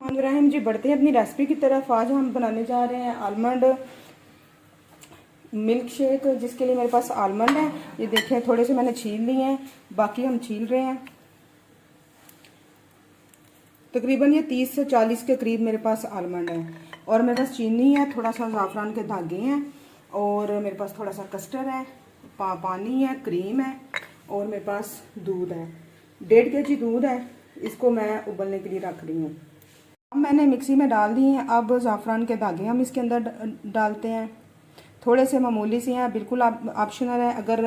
इब्राहिम जी, बढ़ते हैं अपनी रेसिपी की तरफ। आज हम बनाने जा रहे हैं आलमंड मिल्क शेक, जिसके लिए मेरे पास आलमंड है। ये देखें, थोड़े से मैंने छील लिए हैं, बाकी हम छील रहे हैं। तकरीबन ये 30 से 40 के करीब मेरे पास आलमंड है। और मेरे पास चीनी है, थोड़ा सा ज़ाफ़रान के धागे हैं, और मेरे पास थोड़ा सा कस्टर्ड है, पानी है, क्रीम है, और मेरे पास दूध है। 1.5 kg दूध है। इसको मैं उबलने के लिए रख रही हूँ। अब मैंने मिक्सी में डाल दी हैं। अब ज़ाफ़रान के धागे हम इसके अंदर डालते हैं। थोड़े से मामूली से हैं, बिल्कुल ऑप्शनल है। अगर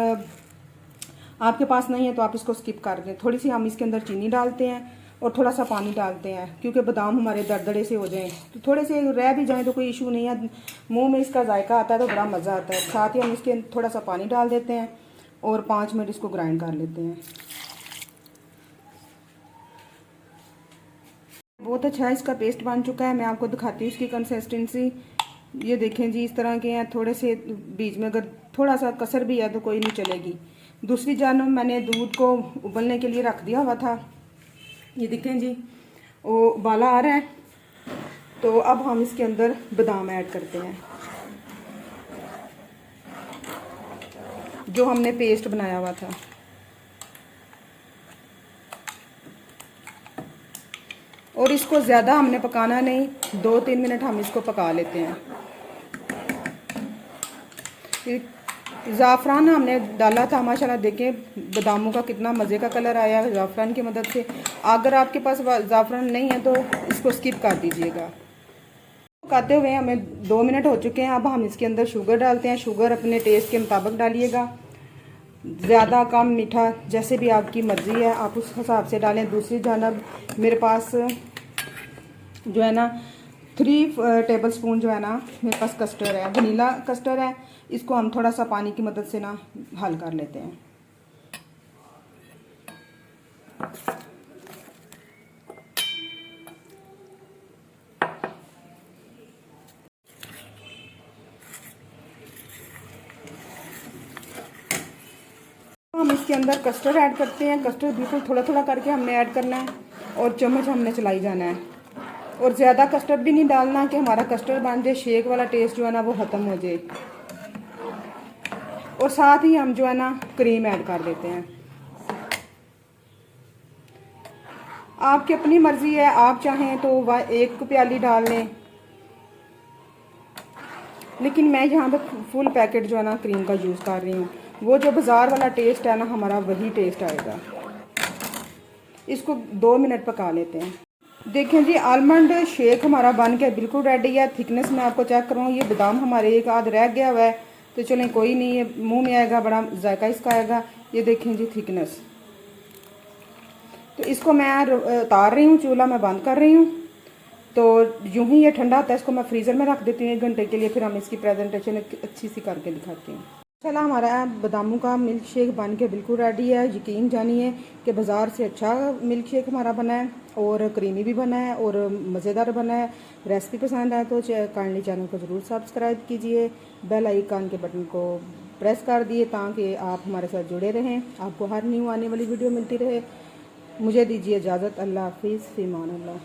आपके पास नहीं है तो आप इसको स्किप कर दें। थोड़ी सी हम इसके अंदर चीनी डालते हैं और थोड़ा सा पानी डालते हैं, क्योंकि बादाम हमारे दरदरे से हो जाएं। तो थोड़े से रह भी जाएं तो कोई इशू नहीं है, मुंह में इसका जायका आता है तो बड़ा मज़ा आता है। साथ ही हम इसके थोड़ा सा पानी डाल देते हैं और 5 मिनट इसको ग्राइंड कर लेते हैं। बहुत अच्छा इसका पेस्ट बन चुका है। मैं आपको दिखाती हूँ इसकी कंसिस्टेंसी। ये देखें जी, इस तरह के हैं। थोड़े से बीच में अगर थोड़ा सा कसर भी है तो कोई नहीं चलेगी। दूसरी जानब मैंने दूध को उबलने के लिए रख दिया हुआ था। ये देखें जी, वो उबाला आ रहा है। तो अब हम इसके अंदर बादाम ऐड करते हैं, जो हमने पेस्ट बनाया हुआ था। और इसको ज़्यादा हमने पकाना नहीं, 2-3 मिनट हम इसको पका लेते हैं। ज़ाफ़रान हमने डाला था, माशाल्लाह देखें बादामों का कितना मज़े का कलर आया है ज़ाफ़रान की मदद से। अगर आपके पास ज़ाफ़रान नहीं है तो इसको स्किप कर दीजिएगा। पकाते हुए हमें 2 मिनट हो चुके हैं। अब हम इसके अंदर शुगर डालते हैं। शुगर अपने टेस्ट के मुताबिक डालिएगा, ज़्यादा कम मीठा जैसे भी आपकी मर्ज़ी है, आप उस हिसाब से डालें। दूसरी जानब मेरे पास जो है ना 3 टेबल स्पून जो है ना मेरे पास कस्टर्ड है, वनीला कस्टर्ड है। इसको हम थोड़ा सा पानी की मदद से ना हल कर लेते हैं। हम इसके अंदर कस्टर्ड ऐड करते हैं। कस्टर्ड बिल्कुल थोड़ा थोड़ा करके हमने ऐड करना है और चम्मच हमने चलाई जाना है। और ज़्यादा कस्टर्ड भी नहीं डालना कि हमारा कस्टर्ड बन जाए, शेक वाला टेस्ट जो है ना वो ख़त्म हो जाए। और साथ ही हम जो है ना क्रीम ऐड कर देते हैं। आपकी अपनी मर्ज़ी है, आप चाहें तो 1 प्याली डाल लें, लेकिन मैं यहाँ पे फुल पैकेट जो है ना क्रीम का यूज़ कर रही हूँ। वो जो बाज़ार वाला टेस्ट है ना, हमारा वही टेस्ट आएगा। इसको 2 मिनट पका लेते हैं। देखें जी, आलमंड शेक हमारा बन के बिल्कुल रेडी है। थिकनेस में आपको चेक करूँ, ये बादाम हमारे एक आध रह गया हुआ है, तो चलें कोई नहीं, ये मुंह में आएगा, बड़ा जायका इसका आएगा। ये देखें जी थिकनेस। तो इसको मैं उतार रही हूँ, चूल्हा मैं बंद कर रही हूँ। तो यूं ही ये ठंडा होता है, इसको मैं फ्रीज़र में रख देती हूँ 1 घंटे के लिए। फिर हम इसकी प्रेजेंटेशन अच्छी सी करके दिखाती हूँ। चला, हमारा बादामों का मिल्क शेक बन के बिल्कुल रेडी है। यकीन जानिए कि बाज़ार से अच्छा मिल्क शेक हमारा बना है, और क्रीमी भी बना है और मज़ेदार बना है। रेसिपी पसंद आए तो काइंडली चैनल को ज़रूर सब्सक्राइब कीजिए, बेल आइकन के बटन को प्रेस कर दिए ताकि आप हमारे साथ जुड़े रहें, आपको हर न्यू आने वाली वीडियो मिलती रहे। मुझे दीजिए इजाज़त। अल्लाह हाफिज़, फ़ी अमान अल्लाह।